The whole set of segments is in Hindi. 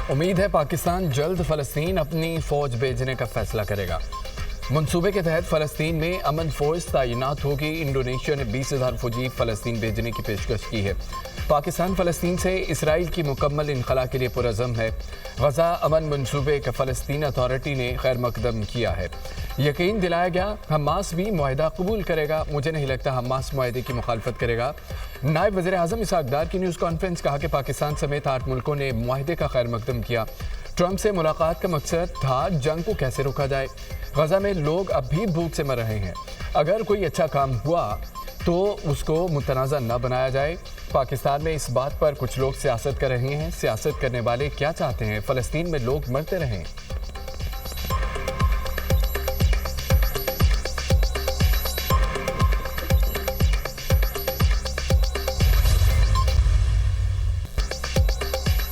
उम्मीद है पाकिस्तान जल्द फ़लस्तीन अपनी फ़ौज भेजने का फैसला करेगा। मंसूबे के तहत फ़लस्तीन में अमन फ़ौज तैनात होगी। इंडोनेशिया ने 20,000 फौजी फ़लस्तीन भेजने की पेशकश की है। पाकिस्तान फ़लस्तीन से इसराइल की मुकम्मल इनखला के लिए पुरज़म है। गज़ा अमन मंसूबे का फ़लस्तीन अथॉरिटी ने खैर मकदम किया है। यकीन दिलाया गया हमास भी मुआहदा कबूल करेगा। मुझे नहीं लगता हमास मुआहदे की मुखालफत करेगा। नायब वज़ीर आज़म इसहाक डार की न्यूज़ कॉन्फ्रेंस कहा कि पाकिस्तान समेत 8 मुल्कों ने मुआहदे का खैर मकदम किया। ट्रंप से मुलाकात का मकसद था जंग को कैसे रोका जाए। गज़ा में लोग अब भी भूख से मर रहे हैं। अगर कोई अच्छा काम हुआ तो उसको मुतनाज़ा न बनाया जाए। पाकिस्तान में इस बात पर कुछ लोग सियासत कर रहे हैं। सियासत करने वाले क्या चाहते हैं? फ़लस्तीन में लोग मरते रहें।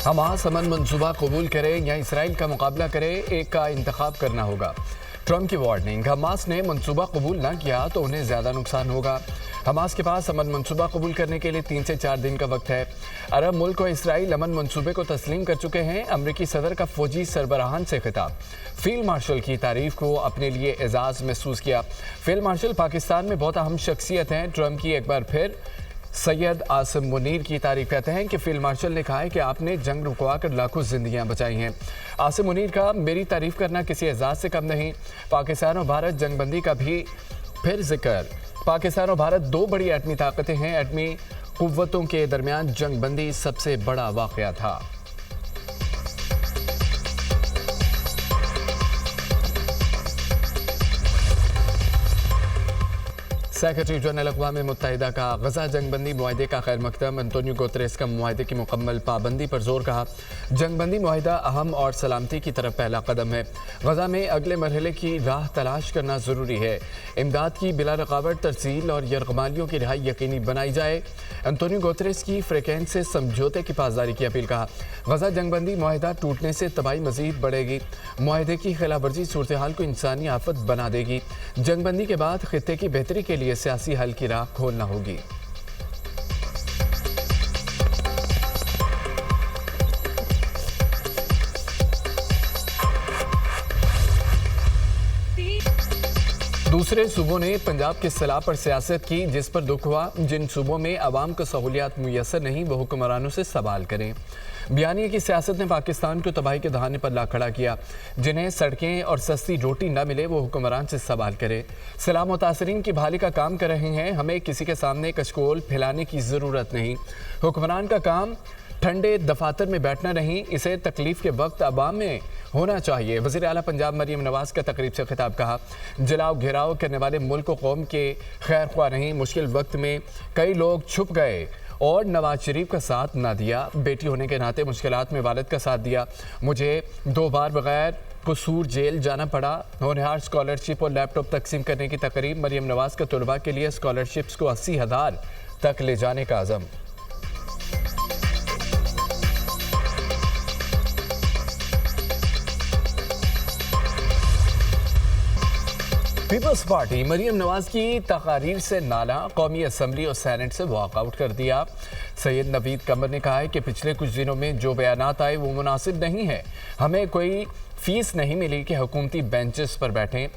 हमास अमन मंसूबा कबूल करे या इसराइल का मुकाबला करे, एक का इंतखाब करना होगा। ट्रंप की वार्निंग। हमास ने मंसूबा कबूल ना किया तो उन्हें ज़्यादा नुकसान होगा। हमास के पास अमन मंसूबा कबूल करने के लिए 3 से 4 दिन का वक्त है। अरब मुल्क और इसराइल अमन मंसूबे को तस्लीम कर चुके हैं। अमरीकी सदर का फौजी सरबराहान से खिताब। फील्ड मार्शल की तारीफ को अपने लिए एजाज़ महसूस किया। फील्ड मार्शल पाकिस्तान में बहुत अहम शख्सियत हैं। ट्रंप की एक बार फिर सैयद आसिम मुनीर की तारीफ कहते हैं कि फील्ड मार्शल ने कहा है कि आपने जंग रुकवा कर लाखों जिंदगियां बचाई हैं। आसिम मुनीर का मेरी तारीफ करना किसी एजाज से कम नहीं। पाकिस्तान और भारत जंगबंदी का भी फिर जिक्र। पाकिस्तान और भारत 2 बड़ी एटमी ताकतें हैं। एटमी कुव्वतों के दरमियान जंगबंदी सबसे बड़ा वाक़या था। सेक्रेटरी जनरल अक़वाम मुत्तहिदा का गज़ा जंगबंदी मुआहदे का खैर मकदम। अंतोनियो गुतरेस का मुआहदे की मुकम्मल पाबंदी पर जोर। कहा जंगबंदी मुआहदा अहम और सलामती की तरफ पहला कदम है। गज़ा में अगले मरहले की राह तलाश करना ज़रूरी है। इमदाद की बिला रुकावट तरसील और यरगमालियों की रिहाई यकीनी बनाई जाए। अंतोनियो गुतरेस की फ्रीकेंस से समझौते की पासदारी की अपील। कहा गज़ा जंगबंदी मुआहदा टूटने से तबाही मज़ीद बढ़ेगी। मुआहदे की खिलाफ वर्जी सूरत हाल को इंसानी आफत बना देगी। जंगबंदी के बाद खित्ते की बेहतरी के लिए सियासी हल की राह खोलना होगी। दूसरे सूबों ने पंजाब के सलाह पर सियासत की, जिस पर दुख हुआ। जिन सूबों में आवाम को सहूलियात मुयसर नहीं वो हुक्मरानों से सवाल करें। बयानिया की सियासत ने पाकिस्तान को तबाही के दहाने पर ला खड़ा किया। जिन्हें सड़कें और सस्ती रोटी न मिले वो हुक्मरान से सवाल करे। सलाह मुतासरीन की बहाली का काम कर रहे हैं। हमें किसी के सामने कशकोल फैलाने की ज़रूरत नहीं। हुक्मरान का काम ठंडे दफातर में बैठना नहीं, इसे तकलीफ के वक्त अवाम में होना चाहिए। वज़ीर आला पंजाब मरियम नवाज़ का तकरीब से खिताब। कहा जलाओ घेराव करने वाले मुल्क व कौम के खैर ख्वाह नहीं। मुश्किल वक्त में कई लोग छुप गए और नवाज शरीफ का साथ ना दिया। बेटी होने के नाते मुश्किलात में वालिद का साथ दिया। मुझे 2 बार बगैर कसूर जेल जाना पड़ा। होनहार स्कॉलरशिप और लैपटॉप तकसीम करने की तकरीब। मरियम नवाज़ का तलबा के लिए स्कॉलरशिप्स को 80,000 तक ले जाने का अज़म। पीपल्स पार्टी मरियम नवाज की तकारीर से नाला। कौमी असम्बली और सेनेट से वॉकआउट कर दिया। सैयद नवीद कमर ने कहा है कि पिछले कुछ दिनों में जो बयानात आए वो मुनासिब नहीं है। हमें कोई फीस नहीं मिली कि हुकूमती बेंचेस पर बैठें।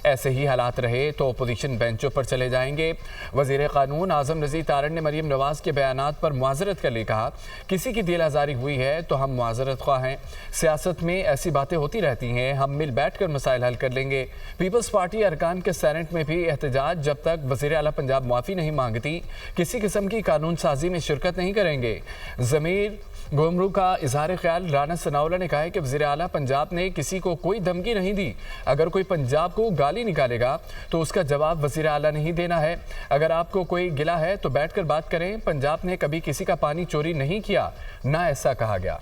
ऐसे ही हालात रहे तो अपोजिशन बेंचों पर चले जाएंगे। वज़ीर क़ानून आज़म रज़ी तारण ने मरियम नवाज़ के बयानात पर मुआज़रत कर लिए। कहा किसी की दिल आज़ारी हुई है तो हम मुआज़रत ख्वाह हैं। सियासत में ऐसी बातें होती रहती हैं। हम मिल बैठ कर मसाइल हल कर लेंगे। पीपल्स पार्टी अरकान के सेनेट में भी एहतजाज। जब तक वज़ीर आला पंजाब माफ़ी नहीं मांगती किसी किस्म की कानून साजी में शिरकत नहीं करेंगे। ज़मीर गोमरू का इजहार ख्याल। राना सनाउल्ला ने कहा है कि वज़ीर आला पंजाब ने किसी को कोई धमकी नहीं दी। अगर कोई पंजाब को गाली निकालेगा तो उसका जवाब वज़ीर आला नहीं देना है। अगर आपको कोई गिला है तो बैठकर बात करें। पंजाब ने कभी किसी का पानी चोरी नहीं किया, ना ऐसा कहा गया।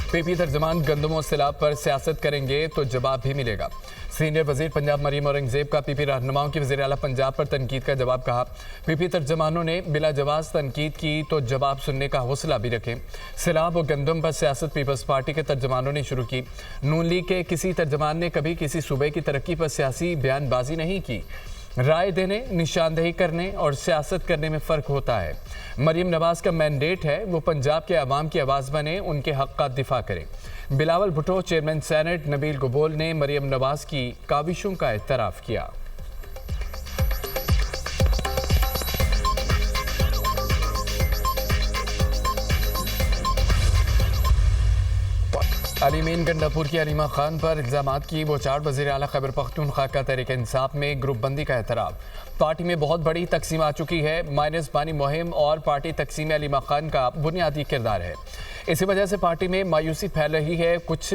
पीपी तर्जमान गंदम और सैलाब पर सियासत करेंगे तो जवाब भी मिलेगा। सीनियर वजीर पंजाब मरीम औरंगजेब का पीपी रहनुमाओं की वज़ीर आला पंजाब पर तनकीद का जवाब। कहा, पीपी तर्जमानों ने बिला जवाब तनकीद की तो जवाब सुनने का हौसला भी रखें। सैलाब और गंदम पर सियासत पीपल्स पार्टी के तर्जमानों ने शुरू की। नून लीग के किसी तर्जमान ने कभी किसी सूबे की तरक्की पर सियासी बयानबाजी नहीं की। राय देने, निशानदेही करने और सियासत करने में फ़र्क होता है। मरीम नवाज का मैंडेट है वो पंजाब के अवाम की आवाज़ बने, उनके हक़ का दिफा करें। बिलावल भुट्टो चेयरमैन सेनेट नबील गबोल ने मरीम नवाज की काविशों का एतराफ़ किया। अलीमीन गंडापुर की अलीमा खान पर इल्ज़ामात की वो चार वज़ीर आला खैबर पख्तूनख्वा का तहरीक इंसाफ में ग्रुप बंदी का एतराफ़। पार्टी में बहुत बड़ी तकसीम आ चुकी है। माइनस पानी मुहिम और पार्टी तकसीम अलीमा खान का बुनियादी किरदार है। इसी वजह से पार्टी में मायूसी फैल रही है। कुछ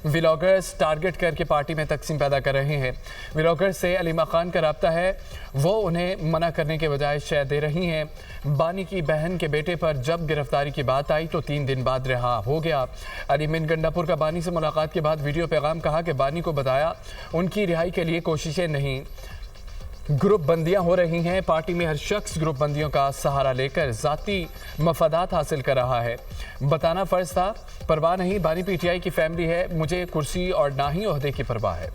व्लॉगर्स टारगेट करके पार्टी में तकसीम पैदा कर रहे हैं। व्लॉगर्स से अलीमा खान का रब्ता है, वो उन्हें मना करने के बजाय शय दे रही हैं। बानी की बहन के बेटे पर जब गिरफ्तारी की बात आई तो 3 दिन बाद रिहा हो गया। अलीमीन गंडापुर का बानी से मुलाकात के बाद वीडियो पैगाम कहा कि बानी को बताया उनकी रिहाई के लिए कोशिशें नहीं, ग्रुप बंदियां हो रही हैं। पार्टी में हर शख्स ग्रुप बंदियों का सहारा लेकर ज़ाती मफादात हासिल कर रहा है। बताना फ़र्ज था, परवाह नहीं, बानी पीटीआई की फैमिली है, मुझे कुर्सी और ना ही ओहदे की परवाह है।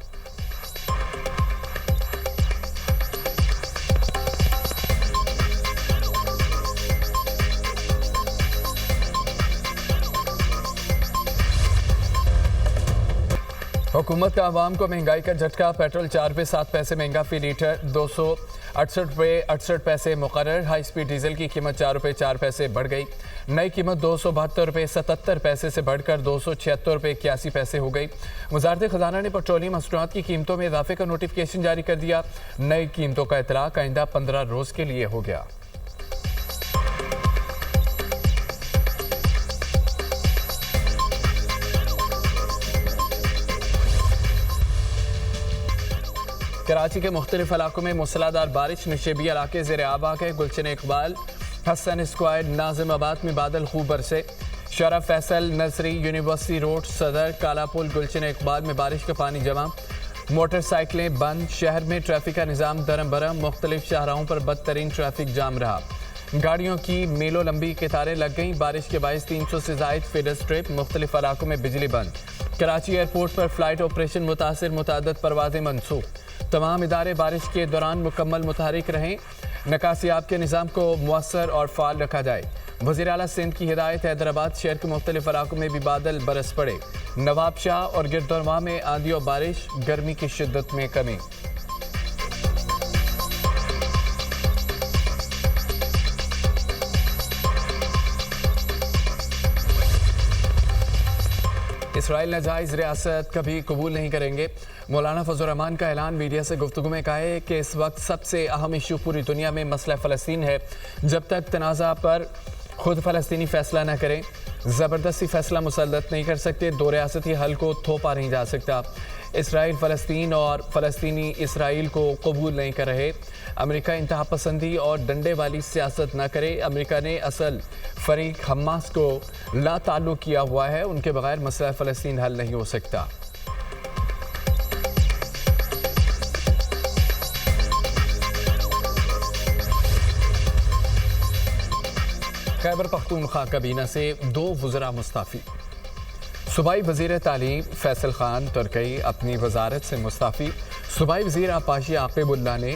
हुकूमत का आवाम को महंगाई का झटका। पेट्रोल 4 रुपये 7 पैसे महंगा फी लीटर, 268 रुपये 68 पैसे मुकर्रर। हाई स्पीड डीजल की कीमत 4 रुपये 4 पैसे बढ़ गई। नई कीमत 272 रुपये 77 पैसे से बढ़कर 276 रुपये 81 पैसे हो गई। वजारत खजाना ने पेट्रोलियम मसनूआत की कीमतों में इजाफे का नोटिफिकेशन जारी कर दिया। नई कीमतों का इतलाक आइंदा 15 रोज़ के लिए हो गया। कराची के मुख्तलिफ इलाकों में मूसलाधार बारिश, नशेबी इलाके ज़ेर आब आ गए। गुलशन इकबाल, हसन स्क्वायर, नाजिमाबाद में बादल खूब बरसे। शरफ फैसल, नर्सरी, यूनिवर्सिटी रोड, सदर, कालापुल, गुलशन इकबाल में बारिश का पानी जमा। मोटरसाइकिलें बंद। शहर में ट्रैफिक का निज़ाम दरम बरम। मुख्तलिफ शाहराहों पर बदतरीन ट्रैफिक जाम रहा। गाड़ियों की मीलों लंबी कतारें लग गईं। बारिश के बायस 300 से ज़ायद फीडर स्ट्रिप। मुख्तलिफ इलाकों में बिजली बंद। कराची एयरपोर्ट पर फ्लाइट ऑपरेशन मुतासिर, मुतअद्दिद परवाज़ें मनसूख। तमाम इदारे बारिश के दौरान मुकम्मल मुतहरिक रहें। निकासियाब के निज़ाम को मुअस्सर और फ़ाल रखा जाए। वज़ीर आला सिंध की हिदायत। हैदराबाद शहर के मुख्तलिफ इलाकों में भी बादल बरस पड़े। नवाबशाह और गिरदोनवा में आंधी और बारिश, गर्मी की शिद्दत में कमी। इसराइल नाजायज़ रियासत कभी कबूल नहीं करेंगे। मौलाना फजल रहमान का ऐलान। मीडिया से गुफ्तगू में कहा है कि इस वक्त सबसे अहम इशू पूरी दुनिया में मसला फ़लस्तीन है। जब तक तनाज़ा पर खुद फ़लस्तीनी फ़ैसला न करें, ज़बरदस्ती फ़ैसला मुसल्लत नहीं कर सकते। 2 रियासती हल को थोपा नहीं जा सकता। इसराइल फ़लस्तीन और फ़लस्तीनी इसराइल को कबूल नहीं कर रहे। अमेरिका इंतहा पसंदी और डंडे वाली सियासत न करे। अमेरिका ने असल फरीक हमास को ला ताल्लुक़ किया हुआ है। उनके बगैर मसला फ़लस्तीन हल नहीं हो सकता। खैबर पख्तूनख्वा काबीना से 2 वज़रा मुस्ताफ़ी। सूबाई वज़ीर तालीम फैसल खान तुर्की अपनी वजारत से मुस्ताफ़ी। सूबाई वज़ीर आपाशी आक़िबुल्लाह ने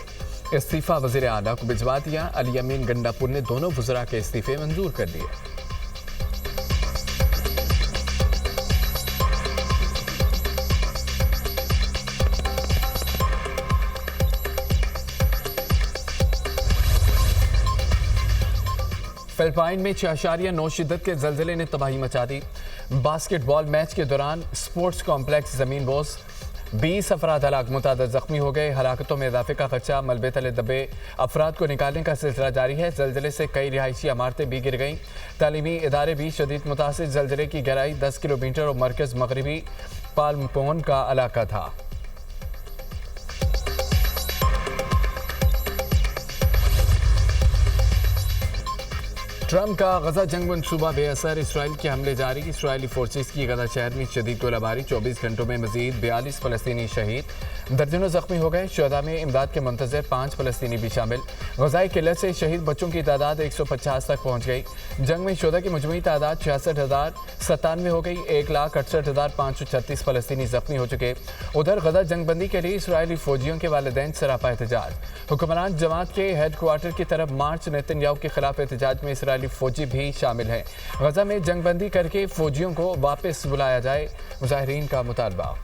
इस्तीफ़ा वज़ीर आला को भिजवा दिया। अलीमीन गंडापुर ने दोनों वज़रा के इस्तीफ़े मंजूर कर दिए। फिलिपाइन में 6.9 शिद्दत के ज़लज़ले ने तबाही मचा दी। बास्केटबॉल मैच के दौरान स्पोर्ट्स कॉम्प्लेक्स ज़मीन बोस, 20 अफराद हलाक, मुतादिद ज़ख्मी हो गए। हलाकतों में इजाफे का खदशा। मलबे तले दबे अफराद को निकालने का सिलसिला जारी है। ज़लज़ले से कई रिहायशी इमारतें भी गिर गईं। तालीमी इदारे भी शदीद मुतासिर। ज़लज़ले की गहराई 10 किलोमीटर और मरकज़ मगरबी पाल्मपोन का इलाका था। ट्रंप का गजा जंग मनसूबा बेअसर, इसराइल के हमले जारी। इसराइली फोर्सेस की गजा शहर में शदीद गोलाबारी, 24 घंटों में मजीद 42 फलस्तीनी शहीद, दर्जनों जख्मी हो गए। शुहदा में इमदाद के मुंतजर 5 फलस्तीनी भी शामिल। गजाई किल्लत से शहीद बच्चों की तादाद 150 तक पहुँच गई। जंग में शुहदा की मजमूई तादाद 66,097 हो गई। 1,68,536 फलस्तीनी जख्मी हो चुके। उधर गजा जंगबंदी के लिए इसराइली फौजियों के वालिदैन सरापा एहतजाज। हुक्मरान जमात के हेडक्वार्टर की तरफ मार्च, नेतन्याहू के खिलाफ एहतजाज में इसराइली फौजी भी शामिल हैं। गजा में जंगबंदी करके फौजियों को वापस बुलाया जाए, मुजाहिरीन का मुतालबा।